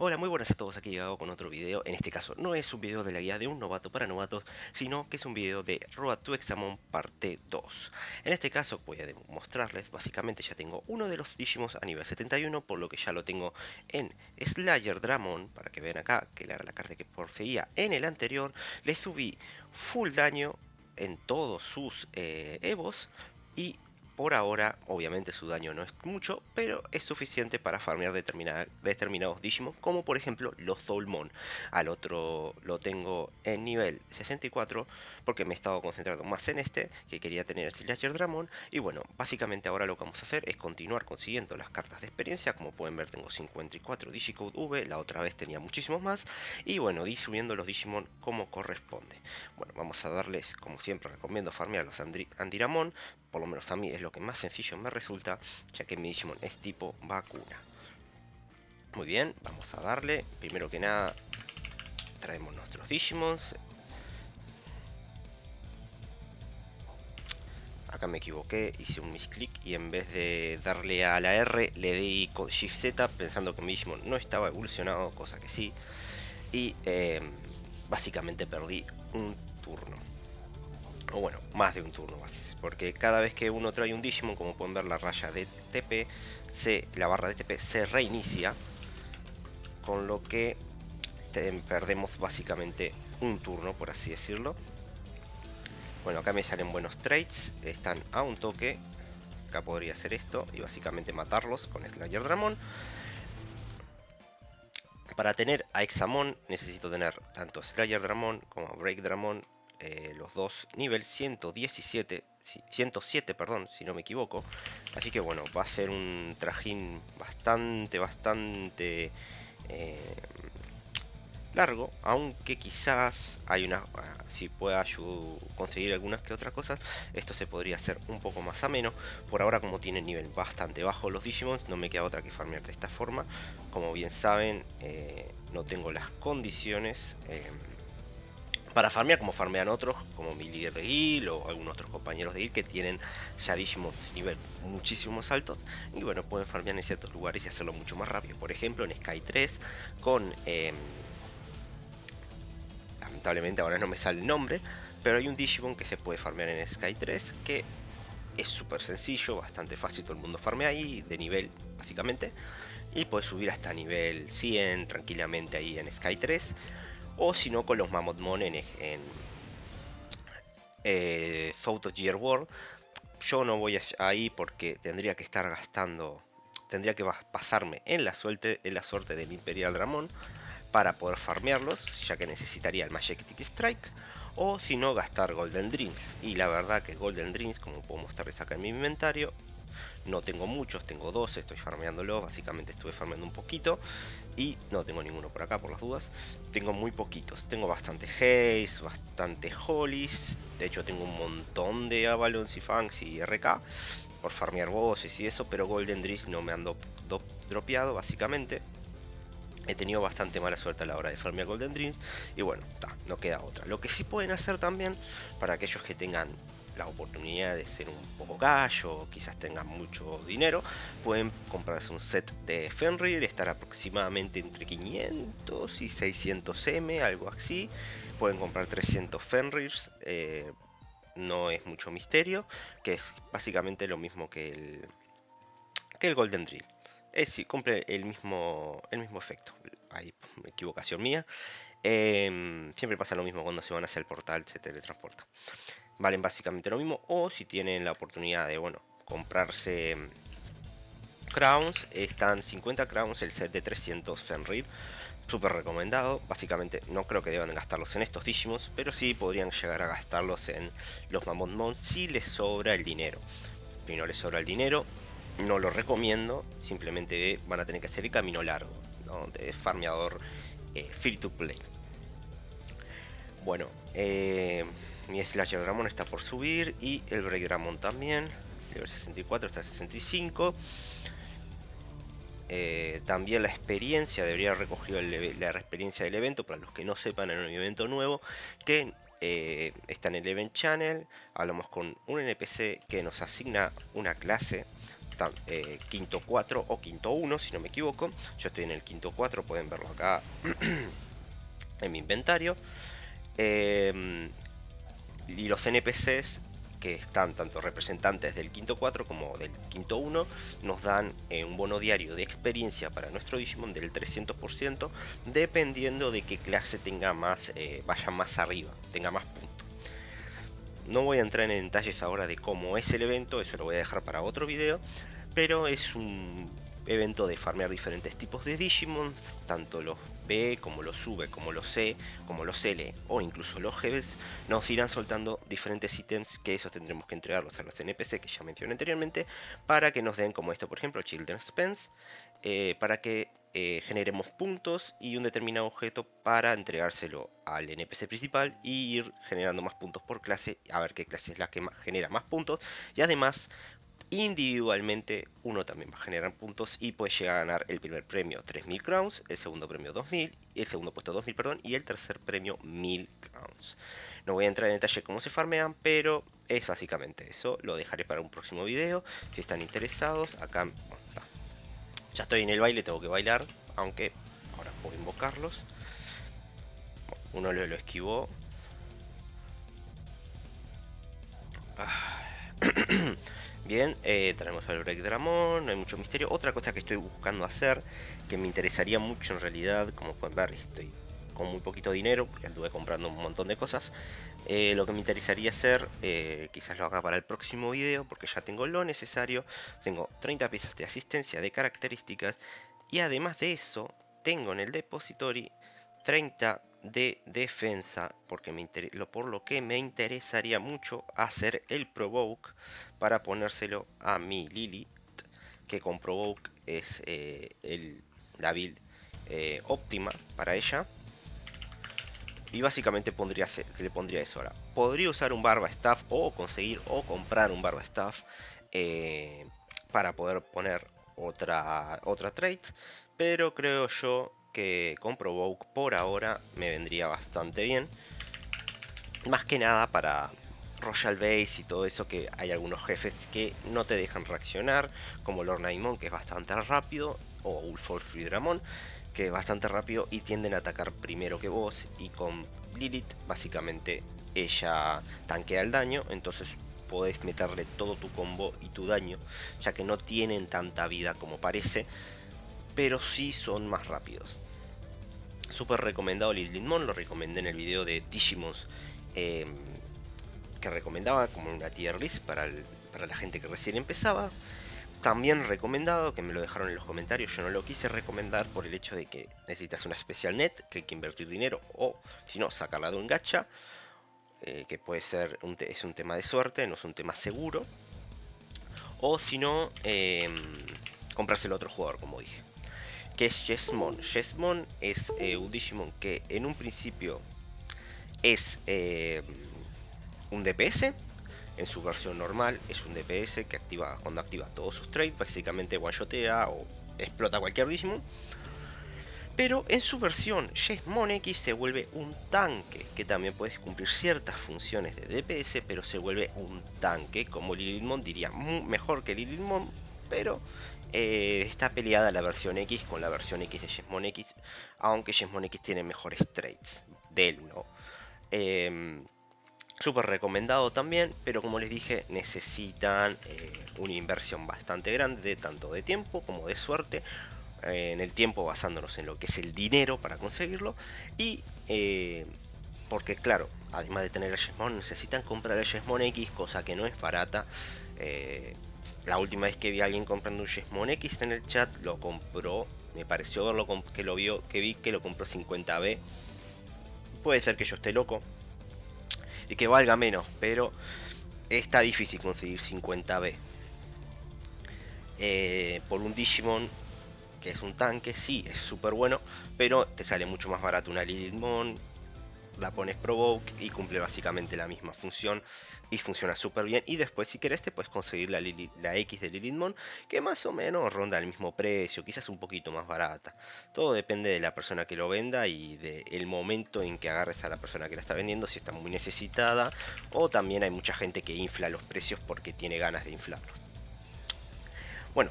Hola, muy buenas a todos, aquí Gago con otro video. En este caso no es un video de la guía de un novato para novatos, sino que es un video de Road to Examon parte 2. En este caso voy a mostrarles, básicamente ya tengo uno de los Digimons a nivel 71, por lo que ya lo tengo en Slayer Dramon, para que vean acá, que era la carta que poseía en el anterior. Le subí full daño en todos sus Evos y por ahora, obviamente su daño no es mucho, pero es suficiente para farmear determinados Digimon, como por ejemplo los Soulmon. Al otro lo tengo en nivel 64, porque me he estado concentrando más en este, que quería tener el Slasher Dramon. Y bueno, básicamente ahora lo que vamos a hacer es continuar consiguiendo las cartas de experiencia. Como pueden ver, tengo 54 Digicode V, la otra vez tenía muchísimos más. Y bueno, di subiendo los Digimon como corresponde. Bueno, vamos a darles, como siempre recomiendo, farmear los Andiramon. Por lo menos a mí es lo que más sencillo me resulta, ya que mi Digimon es tipo vacuna. Muy bien, vamos a darle. Primero que nada, traemos nuestros Digimons. Acá me equivoqué, hice un misclick y en vez de darle a la R, le di con Shift Z pensando que mi Digimon no estaba evolucionado, cosa que sí. Y básicamente perdí un turno. O bueno, más de un turno, porque cada vez que uno trae un Digimon, como pueden ver, la raya de TP, la barra de TP se reinicia, con lo que perdemos básicamente un turno, por así decirlo. Bueno, acá me salen buenos trades, están a un toque. Acá podría hacer esto y básicamente matarlos con Slayer Dramon. Para tener a Examon necesito tener tanto Slayer Dramon como Break Dramon, los dos nivel 117, 107, perdón, si no me equivoco. Así que bueno, va a ser un trajín bastante largo, aunque quizás hay una, si pueda conseguir algunas que otras cosas, esto se podría hacer un poco más ameno. Por ahora, como tiene nivel bastante bajo los Digimons, no me queda otra que farmear de esta forma. Como bien saben, no tengo las condiciones para farmear como farmean otros, como mi líder de guild o algunos otros compañeros de guild que tienen ya Digimons nivel muchísimo más altos. Y bueno, pueden farmear en ciertos lugares y hacerlo mucho más rápido. Por ejemplo, en Sky 3 con lamentablemente ahora no me sale el nombre, pero hay un Digimon que se puede farmear en Sky 3 que es súper sencillo, bastante fácil, todo el mundo farmea ahí, de nivel básicamente, y puede subir hasta nivel 100 tranquilamente ahí en Sky 3, o si no con los Mammothmon en South of Gear World. Yo no voy ahí porque tendría que estar gastando, tendría que pasarme en la suerte del Imperial Dramon para poder farmearlos, ya que necesitaría el Majestic Strike, o si no gastar Golden Dreams. Y la verdad que Golden Dreams, como puedo mostrarles acá en mi inventario, no tengo muchos, tengo dos, estoy farmeándolos, básicamente estuve farmeando un poquito y no tengo ninguno por acá por las dudas. Tengo muy poquitos, tengo bastante Haze, bastante Hollies, de hecho tengo un montón de Avalons y Fangs y RK por farmear bosses y eso, pero Golden Dreams no me han dropeado básicamente. He tenido bastante mala suerte a la hora de farmear Golden Dreams y bueno, no queda otra. Lo que sí pueden hacer también, para aquellos que tengan la oportunidad de ser un poco gallo o quizás tengan mucho dinero, pueden comprarse un set de Fenrir, estar aproximadamente entre 500 y 600 M, algo así. Pueden comprar 300 Fenrirs, no es mucho misterio, que es básicamente lo mismo que el Golden Drill. Sí, cumple el mismo efecto. Hay equivocación mía. Siempre pasa lo mismo cuando se van hacia el portal, se teletransporta. Valen básicamente lo mismo. O si tienen la oportunidad de, bueno, comprarse crowns, están 50 crowns el set de 300 Fenrir. Súper recomendado. Básicamente no creo que deban gastarlos en estos Digimons, pero sí podrían llegar a gastarlos en los Mammothmon si les sobra el dinero. Si no les sobra el dinero, no lo recomiendo, simplemente van a tener que hacer el camino largo, ¿no? De farmeador free to play. Bueno, mi Slasher Dramon está por subir y el Break Dramon también. Level 64 hasta 65. También la experiencia, debería haber recogido la experiencia del evento. Para los que no sepan, en un evento nuevo que está en el Event Channel, hablamos con un NPC que nos asigna una clase están quinto 4 o quinto 1, si no me equivoco. Yo estoy en el quinto 4, pueden verlo acá en mi inventario. Y los NPCs que están tanto representantes del quinto 4 como del quinto 1 nos dan un bono diario de experiencia para nuestro Digimon del 300%, dependiendo de qué clase tenga más, vaya más arriba, tenga más puntos. No voy a entrar en detalles ahora de cómo es el evento, eso lo voy a dejar para otro video, pero es un evento de farmear diferentes tipos de Digimon, tanto los B como los V, como los C, como los L o incluso los Gs, nos irán soltando diferentes ítems que esos tendremos que entregarlos a los NPC que ya mencioné anteriormente, para que nos den, como esto por ejemplo, Children's Spence, para que generemos puntos y un determinado objeto para entregárselo al NPC principal y ir generando más puntos por clase, a ver qué clase es la que genera más puntos. Y además, individualmente uno también va a generar puntos y puede llegar a ganar el primer premio 3000 crowns, el segundo premio 2000, el segundo puesto 2000, perdón, y el tercer premio 1000 crowns. No voy a entrar en detalle cómo se farmean, pero es básicamente eso. Lo dejaré para un próximo video. Si están interesados, acá ya estoy en el baile, tengo que bailar, aunque ahora puedo invocarlos. Uno lo esquivó. Bien, tenemos al Break Dramon, no hay mucho misterio. Otra cosa que estoy buscando hacer, que me interesaría mucho en realidad, como pueden ver, estoy con muy poquito dinero, porque anduve comprando un montón de cosas. Lo que me interesaría hacer, quizás lo haga para el próximo video, porque ya tengo lo necesario. Tengo 30 piezas de asistencia de características, y además de eso, tengo en el depository 30 de defensa, porque por lo que me interesaría mucho hacer el Provoke para ponérselo a mi Lilith, que con Provoke es la build óptima para ella. Y básicamente le pondría eso ahora. Podría usar un Barba Staff o conseguir o comprar un Barba Staff para poder poner otra trait, pero creo yo que con Provoke por ahora me vendría bastante bien. Más que nada para Royal Base y todo eso, que hay algunos jefes que no te dejan reaccionar, como Lord Naimon, que es bastante rápido, o Ulforce Dramon, que es bastante rápido y tienden a atacar primero que vos, y con Lilith básicamente ella tanquea el daño, entonces podés meterle todo tu combo y tu daño, ya que no tienen tanta vida como parece, pero sí son más rápidos. Súper recomendado Lilithmon, lo recomendé en el video de Digimons que recomendaba como una tier list para la gente que recién empezaba. También recomendado, que me lo dejaron en los comentarios, yo no lo quise recomendar por el hecho de que necesitas una special net, que hay que invertir dinero, o si no, sacarla de un gacha, que puede ser es un tema de suerte, no es un tema seguro, o si no, comprárselo a otro jugador, como dije, que es Jesmon. Jesmon es un Digimon que en un principio es un DPS. En su versión normal es un DPS que activa, cuando activa todos sus traits, básicamente one-shotea o explota cualquier Digimon. Pero en su versión Jesmon X se vuelve un tanque, que también puede cumplir ciertas funciones de DPS, pero se vuelve un tanque, como Lilithmon, diría mejor que Lilithmon, pero está peleada la versión X con la versión X de Jesmon X, aunque Jesmon X tiene mejores traits de él, ¿no? Súper recomendado también, pero como les dije, necesitan una inversión bastante grande, tanto de tiempo como de suerte. En el tiempo basándonos en lo que es el dinero para conseguirlo, y porque claro, además de tener el Jesmon, necesitan comprar el Jesmon X, cosa que no es barata. La última vez que vi a alguien comprando un Jesmon X en el chat, lo compró, me pareció verlo que vi que lo compró 50B. Puede ser que yo esté loco y que valga menos, pero está difícil conseguir 50B por un Digimon que es un tanque. Sí, es súper bueno, pero te sale mucho más barato una Lilithmon, la pones Provoke y cumple básicamente la misma función y funciona súper bien. Y después, si querés, te puedes conseguir la X de Lilithmon, que más o menos ronda el mismo precio, quizás un poquito más barata. Todo depende de la persona que lo venda y del momento en que agarres a la persona que la está vendiendo, si está muy necesitada, o también hay mucha gente que infla los precios porque tiene ganas de inflarlos. Bueno,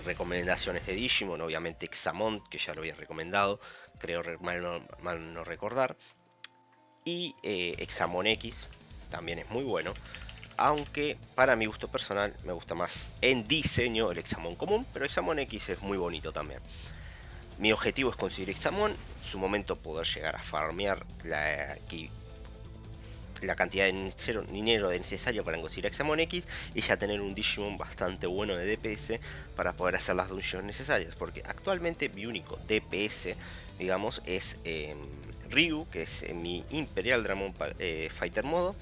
recomendaciones de Digimon, obviamente Examon, que ya lo había recomendado, creo mal no recordar. Y Examon X también es muy bueno. Aunque para mi gusto personal me gusta más en diseño el Examon común, pero Examon X es muy bonito también. Mi objetivo es conseguir Examon, en su momento poder llegar a farmear la cantidad de dinero necesario para conseguir Examon X y ya tener un Digimon bastante bueno de DPS para poder hacer las dungeons necesarias. Porque actualmente mi único DPS, digamos, es Ryu, que es mi Imperial Dramon Fighter modo,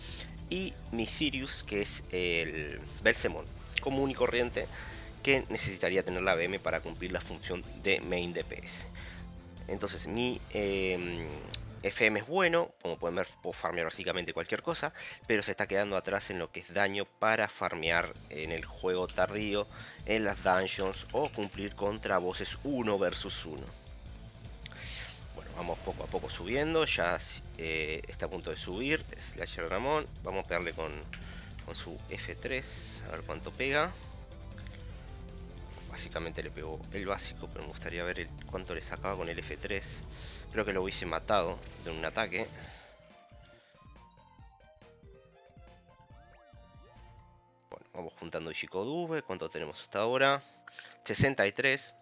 y mi Sirius, que es el Belzemon común y corriente, que necesitaría tener la BM para cumplir la función de main DPS. Entonces mi FM es bueno, como pueden ver puedo farmear básicamente cualquier cosa, pero se está quedando atrás en lo que es daño para farmear en el juego tardío, en las dungeons o cumplir contra bosses 1 versus 1. Bueno, vamos poco a poco subiendo, ya está a punto de subir Slasher Ramón, vamos a pegarle con su F3, a ver cuánto pega. Básicamente le pegó el básico, pero me gustaría ver cuánto le sacaba con el F3. Creo que lo hubiese matado de un ataque. Bueno, vamos juntando Ishikoduve. ¿Cuánto tenemos hasta ahora? 63.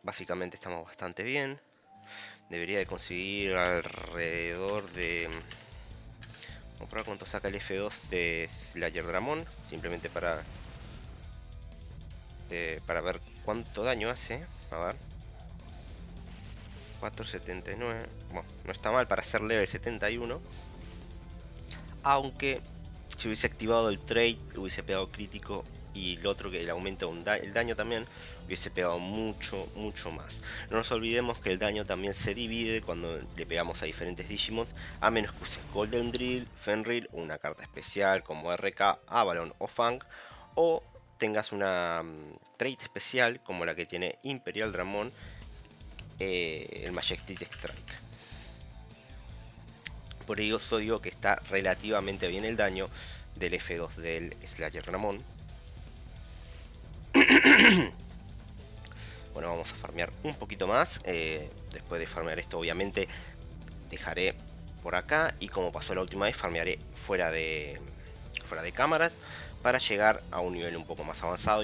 Básicamente estamos bastante bien. Debería de conseguir alrededor de... Vamos a probar cuánto saca el F2 de Slayer Dramon. Simplemente para ver cuánto daño hace. A ver. 479. Bueno, no está mal para ser level 71. Aunque si hubiese activado el trade, hubiese pegado crítico, y el otro que le aumenta el daño también, hubiese pegado mucho más. No nos olvidemos que el daño también se divide cuando le pegamos a diferentes Digimon, a menos que uses Golden Drill, Fenrir o una carta especial como RK, Avalon o Fang, o tengas una trade especial como la que tiene Imperial Dramon, el Majestic Strike. Por ello digo que está relativamente bien el daño del F2 del Slayer Ramón. Bueno, vamos a farmear un poquito más. Después de farmear esto, obviamente, dejaré por acá. Y como pasó la última vez, farmearé fuera de cámaras para llegar a un nivel un poco más avanzado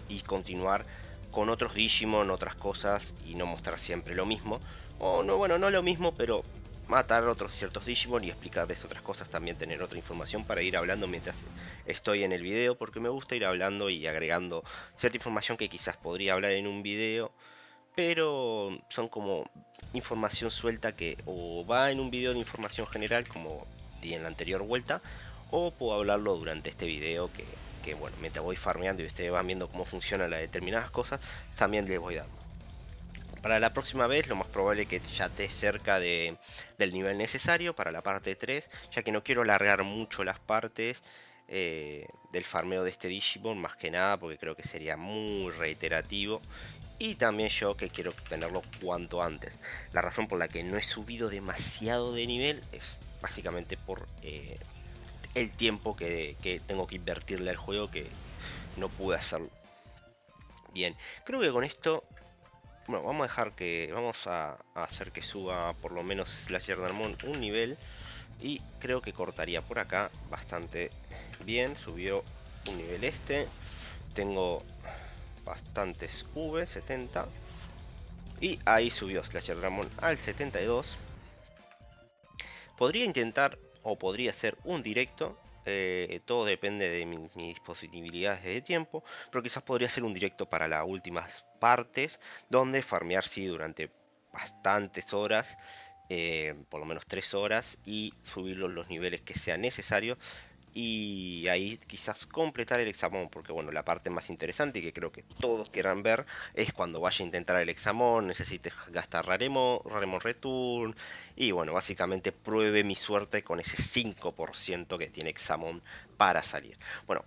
y continuar con otros Digimon, otras cosas, y no mostrar siempre lo mismo. O no, bueno, no lo mismo, pero matar otros ciertos Digimon y explicarles otras cosas, también tener otra información para ir hablando mientras estoy en el video, porque me gusta ir hablando y agregando cierta información que quizás podría hablar en un video, pero son como información suelta que o va en un video de información general como di en la anterior vuelta, o puedo hablarlo durante este video que bueno, mientras voy farmeando y ustedes van viendo cómo funcionan las determinadas cosas, también les voy dando. Para la próxima vez lo más probable es que ya esté cerca del nivel necesario para la parte 3, ya que no quiero alargar mucho las partes del farmeo de este Digimon, más que nada porque creo que sería muy reiterativo. Y también yo que quiero tenerlo cuanto antes. La razón por la que no he subido demasiado de nivel es básicamente por el tiempo que tengo que invertirle al juego, que no pude hacerlo. Bien, creo que con esto... Bueno, vamos a hacer que suba por lo menos Slasher Darmon un nivel. Y creo que cortaría por acá bastante bien. Subió un nivel este. Tengo bastantes V, 70. Y ahí subió Slasher Dramon al 72. Podría intentar o podría hacer un directo. Todo depende de mis disponibilidades de tiempo. Pero quizás podría ser un directo para las últimas partes. Donde farmear sí durante bastantes horas. Por lo menos 3 horas. Y subir los niveles que sean necesarios. Y ahí quizás completar el examen, porque bueno, la parte más interesante y que creo que todos quieran ver es cuando vaya a intentar el examen, necesite gastar Raremon Return, y bueno, básicamente pruebe mi suerte con ese 5% que tiene examen para salir. Bueno,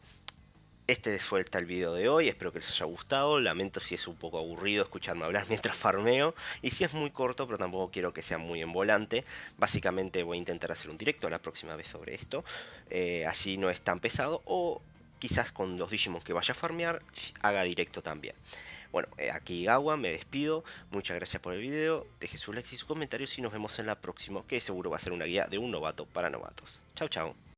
Este fue el video de hoy, espero que les haya gustado. Lamento si es un poco aburrido escucharme hablar mientras farmeo. Y si es muy corto, pero tampoco quiero que sea muy envolante. Básicamente voy a intentar hacer un directo la próxima vez sobre esto. Así no es tan pesado. O quizás con los Digimon que vaya a farmear, haga directo también. Bueno, aquí Gawa, me despido. Muchas gracias por el video. Deje su like y sus comentarios y nos vemos en la próxima, que seguro va a ser una guía de un novato para novatos. Chau, chau.